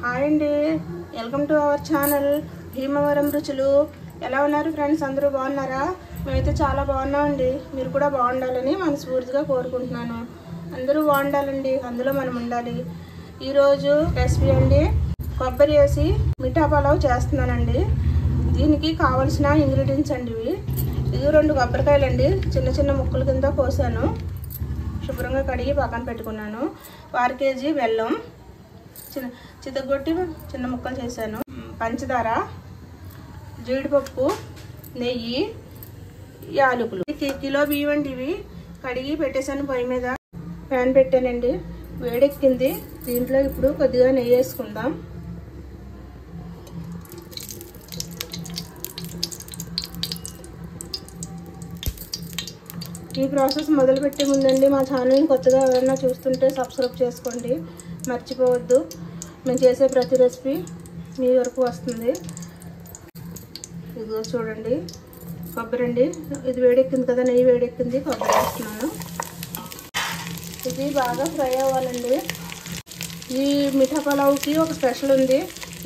Hi అండి, welcome to our channel Bhimavaram రుచులు. ఎలా ఉన్నారు ఫ్రెండ్స్? అందరూ బాగున్నారా? మేమైతే చాలా బాగున్నామండి. మీరు కూడా బాగుండాలని మనస్ఫూర్తిగా కోరుకుంటున్నాను. అందరూ బాగుండాలండి, అందులో మనం ఉండాలి. ఈరోజు రెసిపీ అండి, కొబ్బరి వేసి మిఠా పలావ్ చేస్తున్నానండి. దీనికి కావలసిన ఇంగ్రీడియంట్స్ అండి ఇది 2 కొబ్బరికాయలండి. చిన్న చిన్న ముక్కల కింద కోసాను, శుభ్రంగా కడిగి పక్కన పెట్టుకున్నాను. 1/2 కేజీ బెల్లం చితగొట్టి చిన్న ముక్కలు చేశాను. పంచదార, జీడిపప్పు, నెయ్యి, యాలకులు. కిలో బియ్యం అండి. ఇవి కడిగి పెట్టేశాను. పొయ్యి మీద ప్యాన్ పెట్టానండి, వేడెక్కింది. దీంట్లో ఇప్పుడు కొద్దిగా నెయ్యి వేసుకుందాం. ఈ ప్రాసెస్ మొదలుపెట్టే ముందండి మా ఛానల్ని కొత్తగా ఎవరైనా చూస్తుంటే సబ్స్క్రైబ్ చేసుకోండి, మర్చిపోవద్దు. మేము చేసే ప్రతి రెసిపీ మీ వరకు వస్తుంది. ఇదిగో చూడండి, కొబ్బరి అండి. ఇది వేడెక్కింది కదా, నెయ్యి వేడెక్కింది, కొబ్బరి వేస్తున్నాను. ఇది బాగా ఫ్రై అవ్వాలండి. ఈ మిఠా పలావ్కి ఒక స్పెషల్ ఉంది.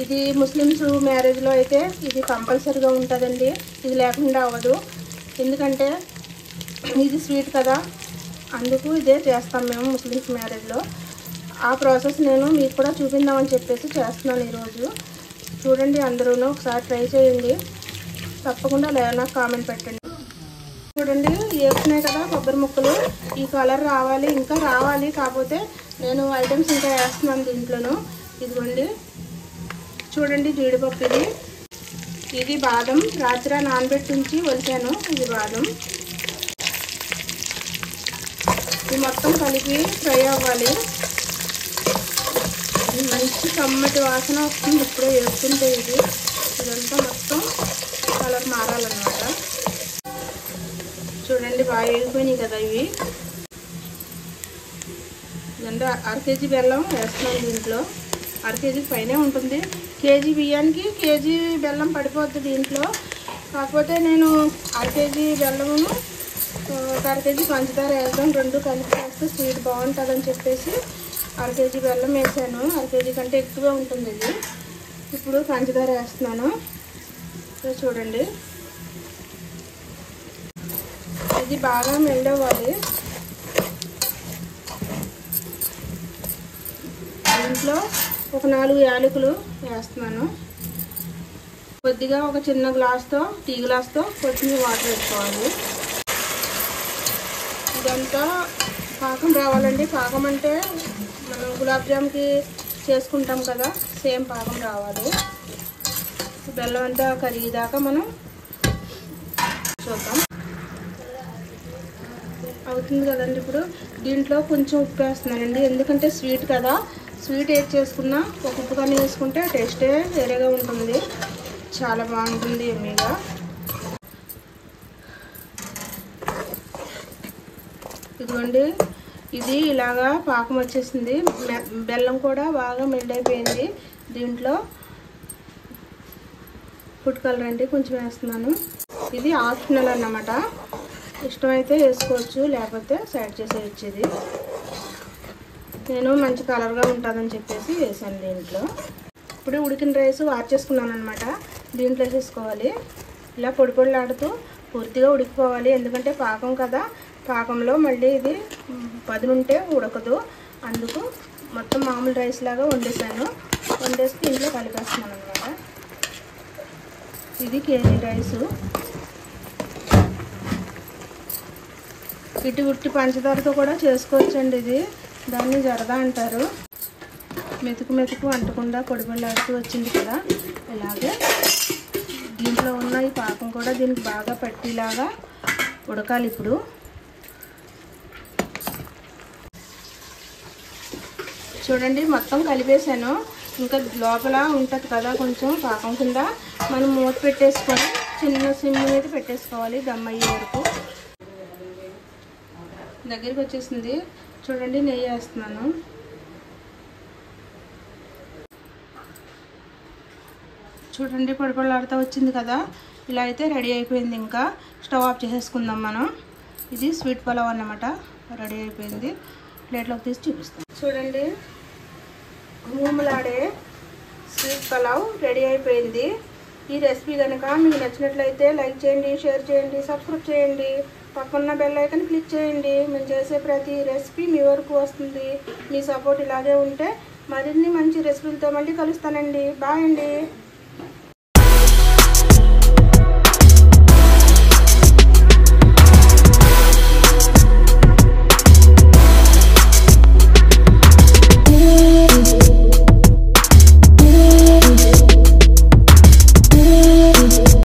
ఇది ముస్లిమ్స్ మ్యారేజ్లో అయితే ఇది కంపల్సరీగా ఉంటుందండి. ఇది లేకుండా అవ్వదు, ఎందుకంటే ఇది స్వీట్ కదా, అందుకు ఇదే చేస్తాం మేము ముస్లిమ్స్ మ్యారేజ్లో. ఆ ప్రాసెస్ నేను మీకు కూడా చూపిందామని చెప్పేసి చేస్తున్నాను ఈరోజు. చూడండి, అందరూ ఒకసారి ట్రై చేయండి, తప్పకుండా నాకు కామెంట్ పెట్టండి. చూడండి, వేస్తున్నాయి కదా కొబ్బరి ముక్కలు. ఈ కలర్ రావాలి, ఇంకా రావాలి. కాకపోతే నేను ఐటమ్స్ ఇంకా వేస్తున్నాను దీంట్లోనూ. ఇదిగోండి చూడండి, జీడిపప్పు ఇది బాదం రాత్రి నానబెట్టి ఉంచి ఒలిచాను. ఇది బాదం. ఇది మొత్తం కలిపి ఫ్రై అవ్వాలి. మంచి కమ్మటి వాసన వస్తుంది ఇప్పుడే వేస్తుంటే. ఇదంతా మొత్తం కలర్ మారాలన్నమాట. చూడండి, బాగా వేగిపోయినాయి కదా ఇవి. ఇదంతా 1/2 కేజీ బెల్లం వేస్తున్నాను దీంట్లో. 1/2 కేజీకి పైనే ఉంటుంది. కేజీ బియ్యానికి కేజీ బెల్లం పడిపోద్ది దీంట్లో. కాకపోతే నేను 1/2 కేజీ బెల్లమును 1/2 కేజీ పంచదార వేద్దాం, 2 కలిపి వేస్తే స్వీట్ బాగుంటుందని చెప్పేసి 1/2 కేజీ బెల్లం వేసాను. 1/2 కేజీ కంటే ఎక్కువే ఉంటుంది ఇది. ఇప్పుడు పంచదార వేస్తున్నాను. చూడండి, ఇది బాగా మెల్ట్ అవ్వాలి. దీంట్లో ఒక 4 యాలకులు వేస్తున్నాను. కొద్దిగా ఒక చిన్న గ్లాస్తో, టీ గ్లాస్తో కొద్దిగా వాటర్ వేసుకోవాలి. ఇదంతా పాకం రావాలండి. పాకం అంటే మనం గులాబ్ జామ్కి చేసుకుంటాం కదా, సేమ్ పాకం రావాలి. బెల్లం అంతా కరిగేదాకా మనం చూద్దాం. అవుతుంది కదండి. ఇప్పుడు దీంట్లో కొంచెం ఉప్పు వేస్తున్నానండి, ఎందుకంటే స్వీట్ కదా. స్వీట్ ఏది చేసుకున్నా ఒక ఉప్పు కానీ వేసుకుంటే టేస్టే వేరేగా ఉంటుంది, చాలా బాగుంటుంది ఎమ్మీగా. ఇదిగోండి, ఇది ఇలాగా పాకం వచ్చేసింది. బెల్లం కూడా బాగా మెల్ట్ అయిపోయింది. దీంట్లో ఫుడ్ కలర్ అండి కొంచెం వేస్తున్నాను. ఇది ఆప్షనల్ అన్నమాట, ఇష్టమైతే వేసుకోవచ్చు, లేకపోతే సైడ్ చేసేయచ్చు. ఇది నేను మంచి కలర్గా ఉంటుందని చెప్పేసి వేసాను దీంట్లో. ఇప్పుడు ఉడికిన రైస్ వార్చేసుకున్నాను అనమాట. దీంట్లో వేసేసుకోవాలి. ఇలా పొడి పొడిలాడుతూ పూర్తిగా ఉడికిపోవాలి, ఎందుకంటే పాకం కదా. పాకంలో మళ్ళీ ఇది పదునుంటే ఉడకదు, అందుకు మొత్తం మామూలు రైస్ లాగా వండేసాను. వండేసి దీంట్లో కలిపేస్తున్నాను అనమాట. ఇది కేజీ రైసు. ఇటు ఉట్టి పంచదారతో కూడా చేసుకోవచ్చండి. ఇది దాన్ని జరదా అంటారు. మెతుకు మెతుకు అంటకుండా పొడి పొడిలాడుతూ వచ్చింది కదా, ఇలాగే దీంట్లో ఉన్న ఈ పాకం కూడా దీనికి బాగా పట్టిలాగా ఉడకాలి. ఇప్పుడు చూడండి, మొత్తం కలిపేసాను. ఇంకా లోపల ఉంటుంది కదా కొంచెం పాకం కింద, మనం మూత పెట్టేసుకొని చిన్న సిమ్ మీద పెట్టేసుకోవాలి దమ్ అయ్యే వరకు. దగ్గరికి వచ్చేసింది. చూడండి, నెయ్యి వేస్తున్నాను. చూడండి, పొడి పొడిలాడుతూ వచ్చింది కదా. ఇలా అయితే రెడీ అయిపోయింది. ఇంకా స్టవ్ ఆఫ్ చేసేసుకుందాం మనం. ఇది స్వీట్ పలావ్ అన్నమాట, రెడీ అయిపోయింది. ప్లేట్లోకి తీసి చూపిస్తాం. చూడండి, ఘుమఘుమలాడే స్వీట్ పలావ్ రెడీ అయిపోయింది. ఈ రెసిపీ కనుక మీకు నచ్చినట్లయితే లైక్ చేయండి, షేర్ చేయండి, సబ్స్క్రైబ్ చేయండి, పక్కన్న బెల్ ఐకాన్ క్లిక్ చేయండి. మేము చేసే ప్రతి రెసిపీ మీ వరకు వస్తుంది. మీ సపోర్ట్ ఇలాగే ఉంటే మరిన్ని మంచి రెసిపీలతో మళ్ళీ కలుస్తానండి. బాయ్ అండి.